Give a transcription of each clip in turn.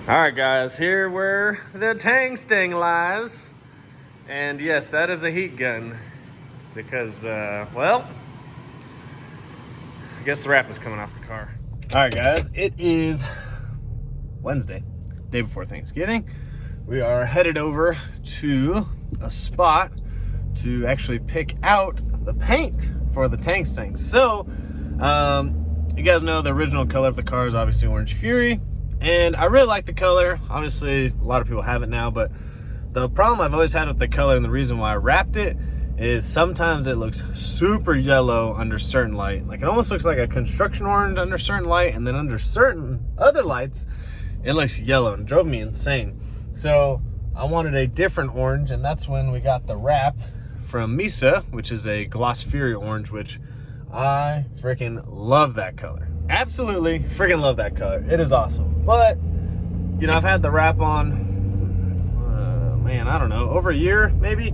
Alright guys, here where the Tang Stang lies. And yes, that is a heat gun. Because, well, I guess the wrap is coming off the car. Alright guys, it is Wednesday, day before Thanksgiving. We are headed over to a spot to actually pick out the paint for the Tang Stang. So, you guys know the original color of the car is obviously Orange Fury. And I really like the color. Obviously, a lot of people have it now, but the problem I've always had with the color and the reason why I wrapped it is sometimes it looks super yellow under certain light. Like it almost looks like a construction orange under certain light, and then under certain other lights, it looks yellow and drove me insane. So I wanted a different orange, and that's when we got the wrap from Misa, which is a Gloss Fury orange, which I freaking love that color. Absolutely freaking love that color. It is awesome. But, you know, I've had the wrap on, man, I don't know, over a year maybe.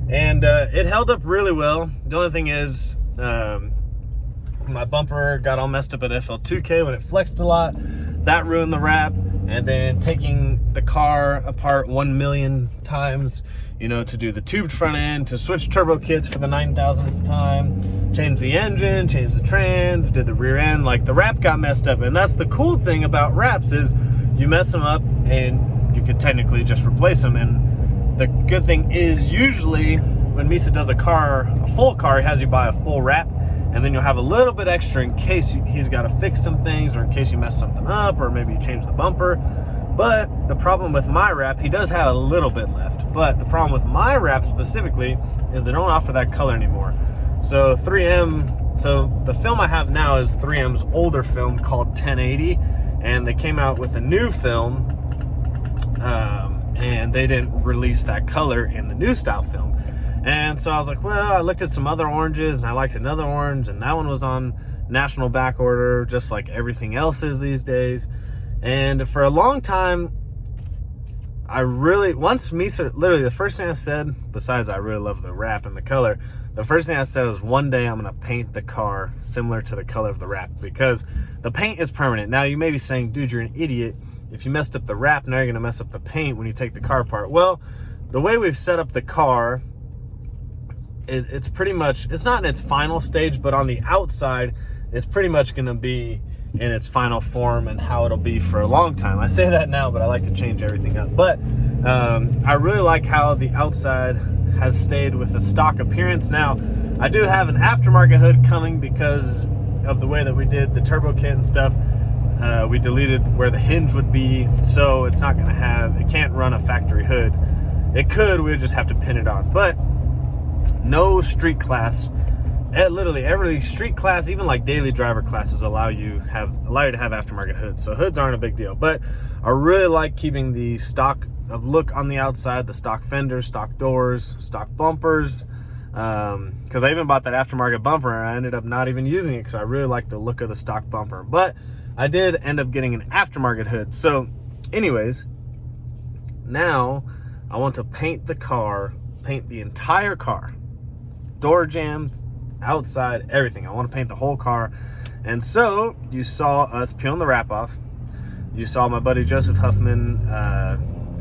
And it held up really well. The only thing is, my bumper got all messed up at FL2K when it flexed a lot. That ruined the wrap. And then taking the car apart 1 million times, you know, to do the tubed front end, to switch turbo kits for the 9,000th time, change the engine, change the trans, did the rear end, like the wrap got messed up. And that's the cool thing about wraps is you mess them up and you could technically just replace them. And the good thing is usually when Misa does a full car, he has you buy a full wrap, and then you'll have a little bit extra in case he's got to fix some things, or in case you mess something up, or maybe you change the bumper. But the problem with my wrap, he does have a little bit left, but the problem with my wrap specifically is they don't offer that color anymore. So 3M, so the film I have now is 3M's older film called 1080, and they came out with a new film, and they didn't release that color in the new style film. And so I was like, well, I looked at some other oranges and I liked another orange, and that one was on national back order, just like everything else is these days. And for a long time, once Misa, literally the first thing I said, besides I really love the wrap and the color, the first thing I said was one day I'm gonna paint the car similar to the color of the wrap, because the paint is permanent. Now you may be saying, dude, you're an idiot. If you messed up the wrap, now you're gonna mess up the paint when you take the car apart. Well, the way we've set up the car, it's pretty much, it's not in its final stage, but on the outside, it's pretty much going to be in its final form and how it'll be for a long time. I say that now, but I like to change everything up. But I really like how the outside has stayed with the stock appearance. Now, I do have an aftermarket hood coming because of the way that we did the turbo kit and stuff. We deleted where the hinge would be, so it's not going to have, it can't run a factory hood. It could, we would just have to pin it on. But no street class, literally every street class, even like daily driver classes, allow you to have aftermarket hoods. So hoods aren't a big deal, but I really like keeping the stock of look on the outside, the stock fenders, stock doors, stock bumpers, because I even bought that aftermarket bumper and I ended up not even using it because I really like the look of the stock bumper. But I did end up getting an aftermarket hood. So anyways, now I want to paint the entire car, door jambs, outside, everything. I want to paint the whole car. And so you saw us peeling the wrap off. You saw my buddy Joseph Huffman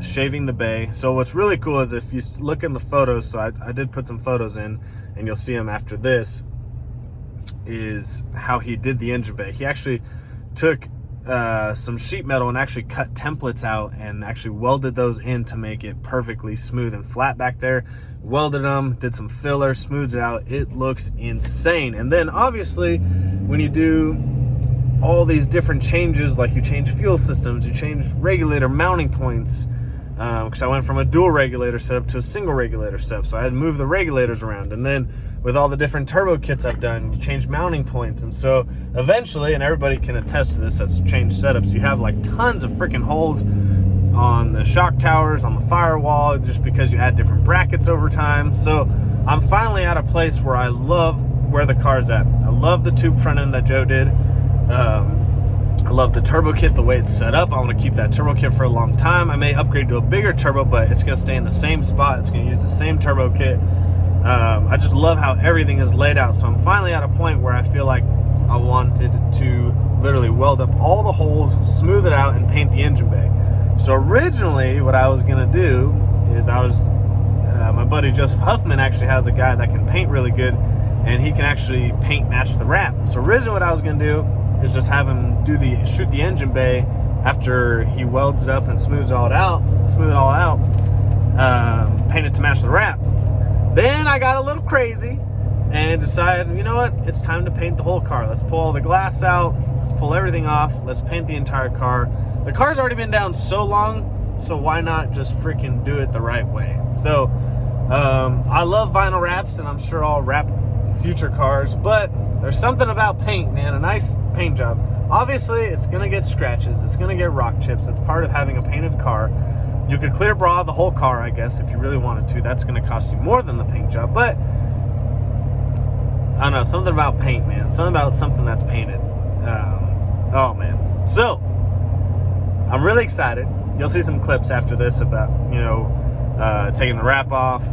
shaving the bay. So what's really cool is if you look in the photos, so I did put some photos in, and you'll see them after this, is how he did the engine bay. He actually took some sheet metal and actually cut templates out and actually welded those in to make it perfectly smooth and flat back there. Welded them, did some filler, smoothed it out. It looks insane. And then obviously when you do all these different changes, like you change fuel systems, you change regulator mounting points, because I went from a dual regulator setup to a single regulator setup, so I had to move the regulators around. And then with all the different turbo kits I've done, you change mounting points. And so eventually, and everybody can attest to this that's changed setups, you have like tons of freaking holes on the shock towers, on the firewall, just because you add different brackets over time. So I'm finally at a place where I love where the car's at. I love the tube front end that Joe did. I love the turbo kit, the way it's set up. I want to keep that turbo kit for a long time. I may upgrade to a bigger turbo, but it's going to stay in the same spot. It's going to use the same turbo kit. I just love how everything is laid out. So I'm finally at a point where I feel like I wanted to literally weld up all the holes, smooth it out, and paint the engine bay. So So originally what I was gonna do is my buddy Joseph Huffman actually has a guy that can paint really good, and he can actually paint match the wrap. So originally what I was gonna do is just have him shoot the engine bay after he welds it up and smooth it all out, paint it to match the wrap. Then I got a little crazy and decided, you know what, it's time to paint the whole car. Let's pull all the glass out, let's pull everything off, let's paint the entire car. The car's already been down so long, so why not just freaking do it the right way? So I love vinyl wraps, and I'm sure I'll wrap future cars, but there's something about paint, man. A nice paint job. Obviously, it's gonna get scratches, it's gonna get rock chips. It's part of having a painted car. You could clear bra the whole car, I guess, if you really wanted to. That's gonna cost you more than the paint job, but I don't know, something about paint, man. Something about something that's painted. Oh man. So I'm really excited. You'll see some clips after this about, you know, taking the wrap off,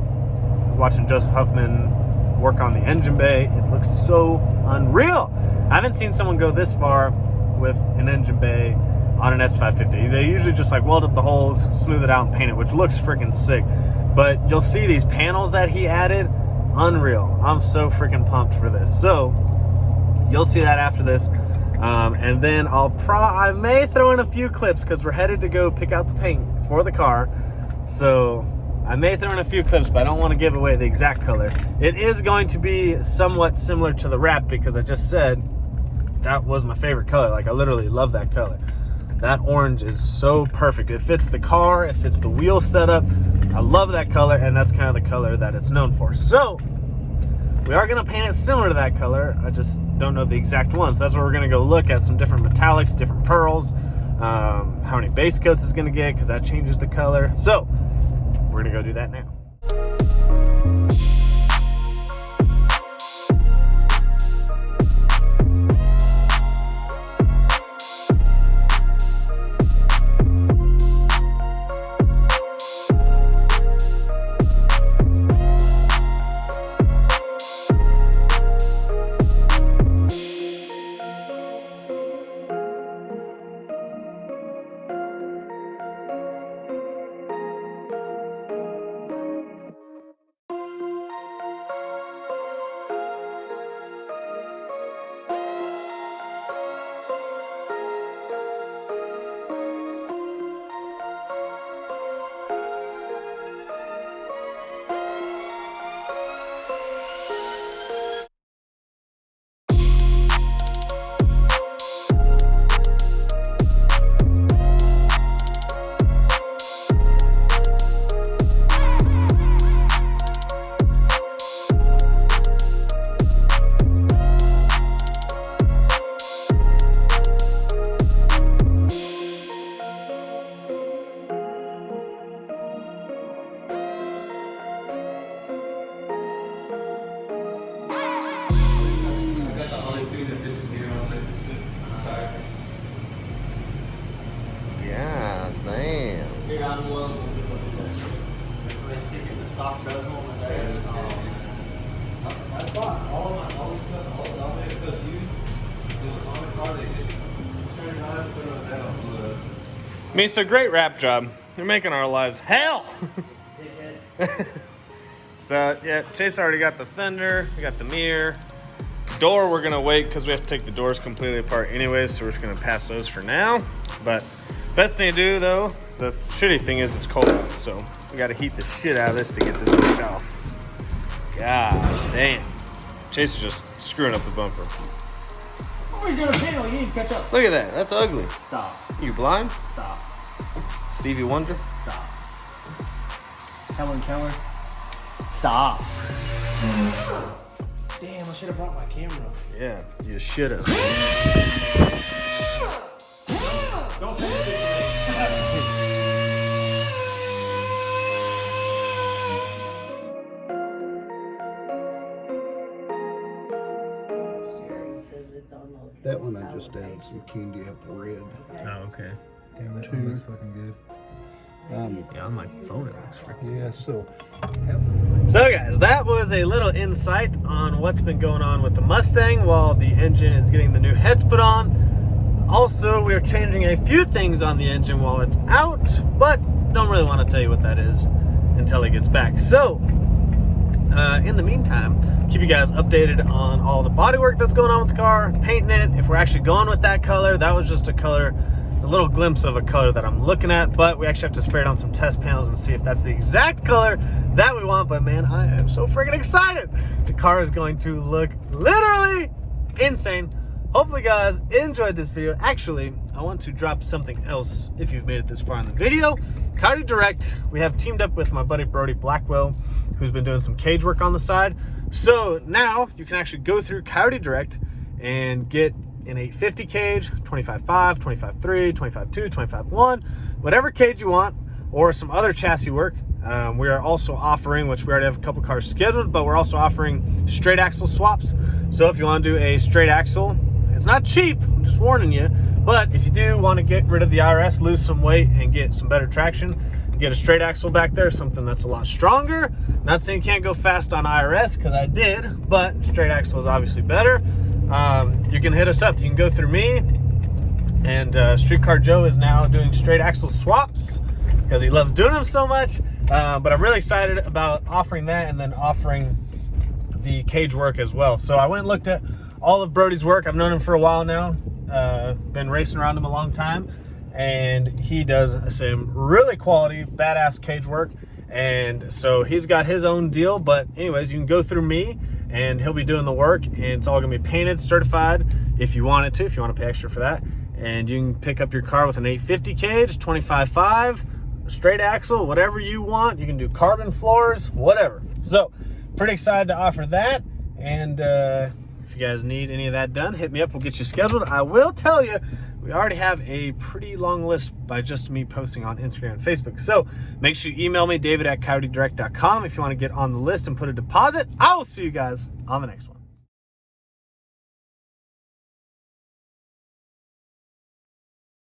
watching Joseph Huffman work on the engine bay. It looks so unreal. I haven't seen someone go this far with an engine bay on an S550. They usually just like weld up the holes, smooth it out, and paint it, which looks freaking sick. But you'll see these panels that he added, unreal. I'm so freaking pumped for this. So you'll see that after this. And then I may throw in a few clips because we're headed to go pick out the paint for the car. So I may throw in a few clips, but I don't want to give away the exact color. It is going to be somewhat similar to the wrap because I just said that was my favorite color. Like, I literally love that color. That orange is so perfect. It fits the car, it fits the wheel setup. I love that color, and that's kind of the color that it's known for. So we are going to paint it similar to that color. I just don't know the exact one. So that's where we're going to go look at some different metallics, different pearls, how many base coats it's going to get, because that changes the color. So we're going to go do that now. Yeah, damn. Here, I'm low. They stick in the stock bezel and there. I bought all this stuff, all this stuff used. It was on the car, they just turned it on, put it on that on blue. I mean, it's a great wrap job. You're making our lives hell. So, yeah, Chase already got the fender, we got the mirror. Door, we're gonna wait because we have to take the doors completely apart anyways, so we're just gonna pass those for now. But best thing to do though, the shitty thing is it's cold out, so we gotta heat the shit out of this to get this bitch off. God damn. Chase is just screwing up the bumper. What are you doing, panel? You need to catch up. Look at that, that's ugly. Stop. You blind? Stop. Stevie Wonder? Stop. Helen Keller? Stop. Damn, I should have brought my camera. Yeah, you should have. Don't finish it That one I just added some candy apple red. Oh, okay. Damn, that one looks fucking good. Yeah, on my phone it looks freaking. Yeah, so. So guys, that was a little insight on what's been going on with the Mustang while the engine is getting the new heads put on. Also, we are changing a few things on the engine while it's out, but don't really want to tell you what that is until it gets back. So, in the meantime, keep you guys updated on all the bodywork that's going on with the car, painting it. If we're actually going with that color, that was just a little glimpse of a color that I'm looking at, but we actually have to spray it on some test panels and see if that's the exact color that we want. But man, I am so freaking excited. The car is going to look literally insane. Hopefully guys enjoyed this video. Actually, I want to drop something else if you've made it this far in the video. Coyote Direct, we have teamed up with my buddy Brody Blackwell, who's been doing some cage work on the side. So now you can actually go through Coyote Direct and get an 850 cage, 25.5, 25.3, 25.2, 25.1, whatever cage you want, or some other chassis work. We are also offering, which we already have a couple cars scheduled, but we're also offering straight axle swaps. So if you want to do a straight axle, it's not cheap, I'm just warning you, but if you do want to get rid of the IRS, lose some weight, and get some better traction, get a straight axle back there, something that's a lot stronger. Not saying you can't go fast on IRS, because I did, but straight axle is obviously better. You can hit us up. You can go through me, and Streetcar Joe is now doing straight axle swaps because he loves doing them so much. But I'm really excited about offering that and then offering the cage work as well. So I went and looked at all of Brody's work. I've known him for a while now, been racing around him a long time, and he does some really quality, badass cage work. And so he's got his own deal, but anyways, you can go through me and he'll be doing the work, and it's all gonna be painted, certified if you want it to, if you want to pay extra for that. And you can pick up your car with an 850 cage, 25.5, straight axle, whatever you want. You can do carbon floors, whatever. So pretty excited to offer that. And if you guys need any of that done, hit me up, we'll get you scheduled. I will tell you, we already have a pretty long list by just me posting on Instagram and Facebook. So make sure you email me, david@coyotedirect.com, if you want to get on the list and put a deposit. I will see you guys on the next one.